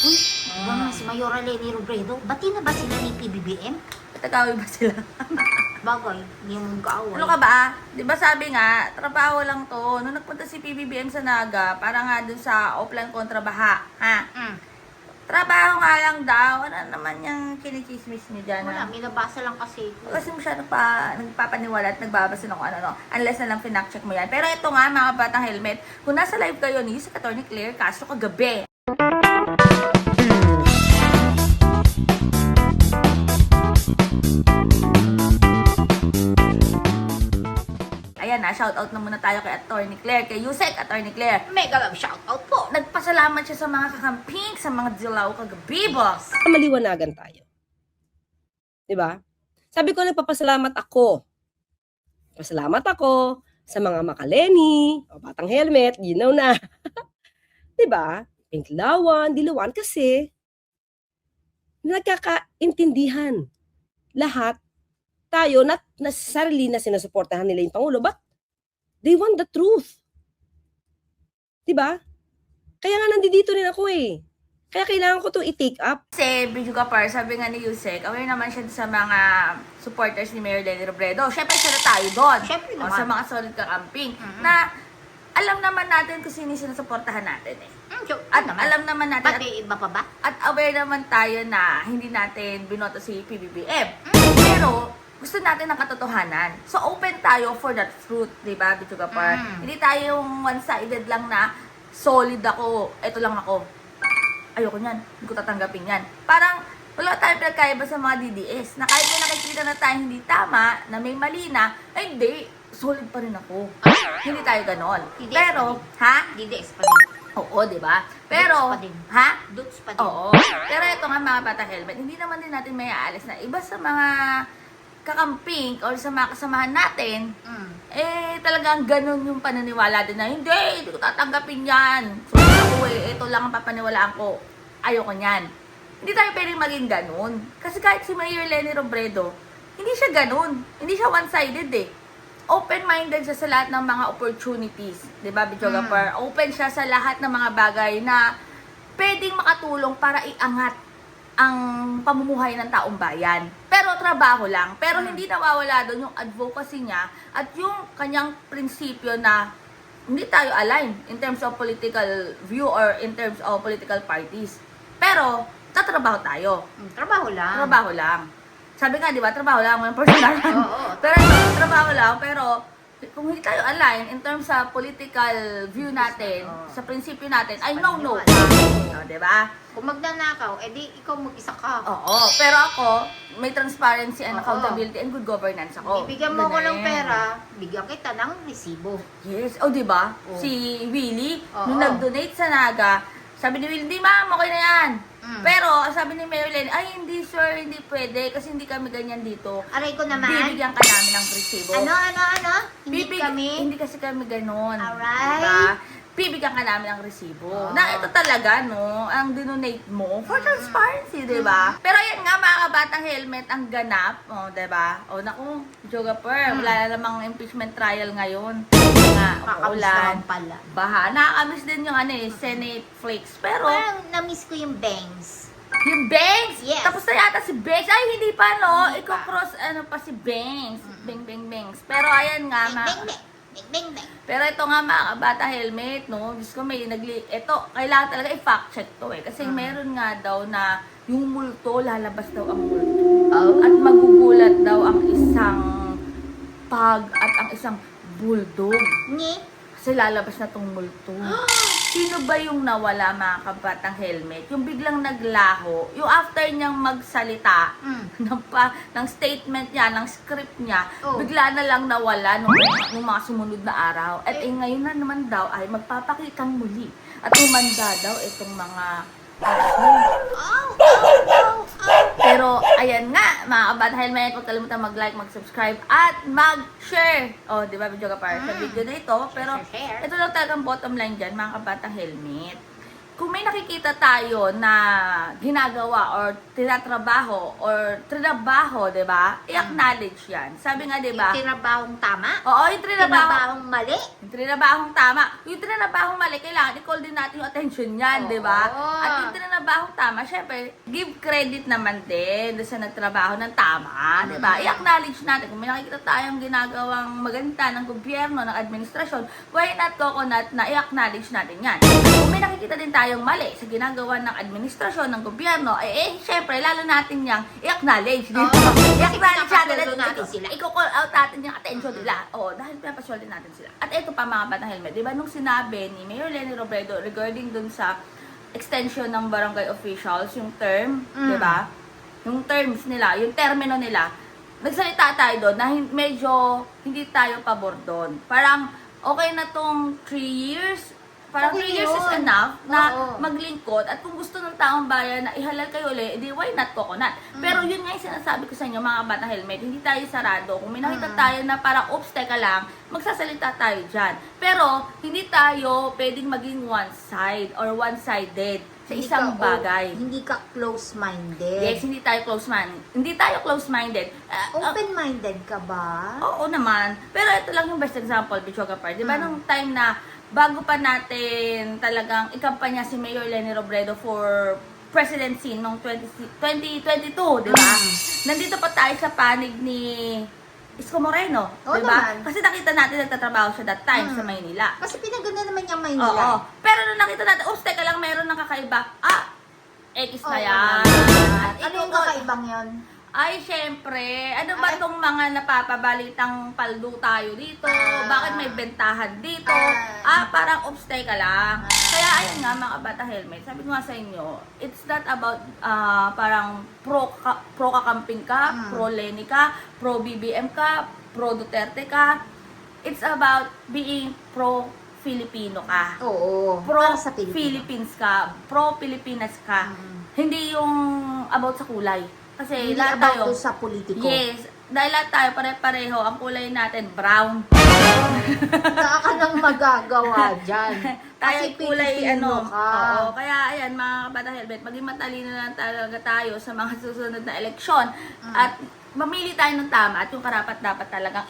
Uy, ba nga si Mayora Leni Robredo? Bati na ba sila ni PBBM? Tagawin ba sila? Bagay, hindi mo mag-aaway. Ano ka ba? Di ba sabi nga, trabaho lang to. Nung nagpunta si PBBM sa Naga, para nga dun sa offline kontra baha. Ha? Mm. Trabaho nga lang daw. Ano naman yung kinikismis niyo dyan? Wala, Ha? minabasa lang kasi. Kasi masyado pa nagpapaniwala at nagbabasa ng kung ano. Unless na lang pinack-check mo yan. Pero ito nga, mga batang helmet. Kung nasa live kayo ni sa Atty. Claire Castro kagabi. Ayan na, shoutout na muna tayo kay Atty. Claire, kay Yusek, Atty. Claire. Mega love shoutout po. Nagpasalamat siya sa mga kakamping, sa mga dilaw kagabi, boss. Maliwanagan tayo. 'Di ba? Sabi ko nagpapasalamat ako. Pasalamat ako sa mga makaleni, o batang helmet, you know na. 'Di ba? Pinklawan, dilawan kasi nagkakaintindihan. Lahat tayo na sarili na sinusuportahan nila yung Pangulo, but they want the truth. 'Di ba? Kaya nga nandito rin ako eh. Kaya kailangan ko 'to i-take up. Kasi, Bidyo Kapar, sabi nga ni Yusek, aware naman siya sa mga supporters ni Mayor Leni Robredo. Syempre, siya na tayo doon. Syempre O, naman. sa mga solid kakamping. Mhm. Na, alam naman natin kung sino sinusuportahan natin eh. So, At alam naman natin, Pati iba pa ba? at aware naman tayo na hindi natin binoto si PBBM. Mm. Pero, gusto natin ng katotohanan. So, open tayo for that fruit, di ba, Bidyo Kapar? Mm. Hindi tayo yung one-sided lang na solid ako, eto lang ako. Ayoko niyan, hindi ko tatanggapin yan. Parang, wala tayong pinagkaiba sa mga DDS, na kahit may nakikita na tayo hindi tama, na may mali na, ay hindi, solid pa rin ako. Hindi tayo ganon. DDS Pero, pa ha? DDS pa din. Oo, di ba? Pero, Dudes pa din. ha? Dudes pa din. Oo. Pero ito nga mga bata helmet, hindi naman din natin may aalis na iba sa mga kakamping or sa mga kasamahan natin, Mm. eh talagang ganun yung pananiwala din na hindi ko tatanggapin yan. So ako ito lang ang papaniwalaan ko. Ayoko niyan. Hindi tayo pwedeng maging ganun. Kasi kahit si Mayor Leni Robredo, hindi siya ganun. Hindi siya one-sided eh. Open-minded siya sa lahat ng mga opportunities. Diba, Bidyo Gapar? Open siya sa lahat ng mga bagay na pwedeng makatulong para iangat ang pamumuhay ng taong bayan. Pero trabaho lang. Pero hindi nawawala doon yung advocacy niya at yung kanyang prinsipyo na hindi tayo align in terms of political view or in terms of political parties. Pero, tatrabaho tayo. Trabaho lang. Trabaho lang. Sabi nga, di ba, trabaho lang, walang personal. Oo. Pero ito, trabaho lang, pero kung hindi tayo align in terms sa political view natin, Oo. sa prinsipyo natin, ay no. Paniniwala. Di ba? Kung magnanakaw, edi ikaw mag-isa ka. Oo, pero ako, may transparency and Oo. accountability and good governance ako. Ibigyan mo ko ng Ganun. pera, bigyan kita ng resibo. Yes. O, di ba? Oo. Si Willie, Oo. nung nag-donate sa Naga, sabi ni Willie, di ma'am, okay na yan. Mm. Pero, sabi ni Marilyn, ay hindi sir, hindi pwede kasi hindi kami ganyan dito. Aray ko naman. Bibigyan ka namin ng resibo. Ano? Hindi kami. Hindi kasi kami ganon. Alright. Diba? Bibigyan ka namin ng resibo. Na ito talaga, no, ang dinonate mo for transparency, di ba? Pero yan nga, mga kabatang helmet, ang ganap, o, di ba? O, naku, Joga Per, wala na namang impeachment trial ngayon. Nga, Kakamiss uulan, naman pala. baha. Nakakamiss din yung ano, Senate flakes. Pero, Parang na-miss ko yung bangs. yung Banks! Yes. Tapos na yata si Banks. Ay, hindi pa, no? Hindi pa. Iko-cross, ano pa si Banks. Bangs. Pero ayan nga, Bang, ma. bang, bang. Bang, bang, bang. Pero ito nga mga kabata helmet, no? Diyos ko, ito, kailangan talaga i-fact check to eh. Kasi meron nga daw na yung multo, lalabas daw ang multo. Oh. At magugulat daw ang isang pag at ang isang bulldog. Ni? Kasi lalabas na tong multo. Sino ba yung nawala mga kabatang helmet? Yung biglang naglaho, yung after niyang magsalita, Mm. ng statement niya, ng script niya, Oh. bigla na lang nawala nung mga sumunod na araw. At ngayon na naman daw ay magpapakitang muli. At umanda daw itong mga pero, ayan nga, mga kabatang helmet, huwag kalimutan mag-like, mag-subscribe, at mag-share. O, di ba, video ka para sa video na ito. Pero, Share. ito lang talagang bottom line dyan, mga kabatang helmet. kung may nakikita tayo na ginagawa or tinatrabaho or trinabaho, di ba? I-acknowledge yan. Sabi nga, di ba? Yung tinabahong tama? Oo, yung trinabaho. Tinabahong mali? Yung trinabahong tama. Yung trinabahong mali, kailangan i-call din natin yung attention yan, Oo. di ba? At yung trinabahong tama, syempre, give credit naman din doon sa nagtrabaho ng tama, di ba? I-acknowledge natin. Kung may nakikita tayong ginagawang maganda ng gobyerno, ng administrasyon, why not coconut na i-acknowledge natin yan? Kung may nakikita din tayong mali sa ginagawa ng administrasyon, ng gobyerno, syempre, lalo natin yang i-acknowledge. Oo. I-acknowledge Kasi natin sila. i-call out natin yung attention nila. Oo, dahil pinapaswal din natin sila. At ito pa mga batang helmet, di ba nung sinabi ni Mayor Leni Robredo regarding dun sa extension ng barangay officials, yung term, di ba? Yung terms nila, yung termino nila, nagsalita tayo doon na medyo hindi tayo pabor doon. Parang okay na tong 3 years, parang 3 Okay years is yun. enough na Oo. maglingkod at kung gusto ng taong bayan na ihalal kayo ulit, edi why not coconut? Pero yun nga yung sinasabi ko sa inyo mga batang helmet, hindi tayo sarado. Kung may nakita tayo na parang oops, teka lang, magsasalita tayo dyan. Pero hindi tayo pwedeng maging one side or one-sided sa Hindi isang ka- bagay. Hindi ka close-minded. Yes, hindi tayo close-minded. Hindi tayo close-minded. Open-minded ka ba? Oo naman. Pero ito lang yung best example, Bichoga Par. Di ba nung time na bago pa natin talagang ikampanya si Mayor Leni Robredo for presidency noong 2022, di ba? Nandito pa tayo sa panig ni Isko Moreno, Oo di ba? naman. Kasi nakita natin nagtatrabaho siya that time sa Maynila. Kasi pinaganda naman yung Oo. Maynila. Pero nung nakita natin, oops, teka lang, meron ng kakaiba. X na Oo yan. naman. At Ano yung ito- kakaibang yun? Ay, syempre. Ano ba Ay. tong mga napapabalitang paldo tayo dito? Bakit may bentahan dito? Parang oops, teka lang. Kaya ayun nga mga bata helmet. Sabi ko nga sa inyo, it's not about parang pro kakamping ka, pro Lenny ka, pro BBM ka, pro Duterte ka. It's about being pro Filipino ka. Oo. Pro para sa Pilipinas. Philippines ka, pro Pilipinas ka. Hindi yung about sa kulay. Kasi Hindi lahat about tayo, to sa politiko. yes, dahil lahat tayo pare-pareho, ang kulay natin brown. Wala ka nang magagawa dyan. Tayo Kasi kulay Pilipino ka. Oo, kaya ayan mga kabata helmet, maging matalino na talaga tayo sa mga susunod na eleksyon at mamili tayo ng tama at yung karapat dapat talagang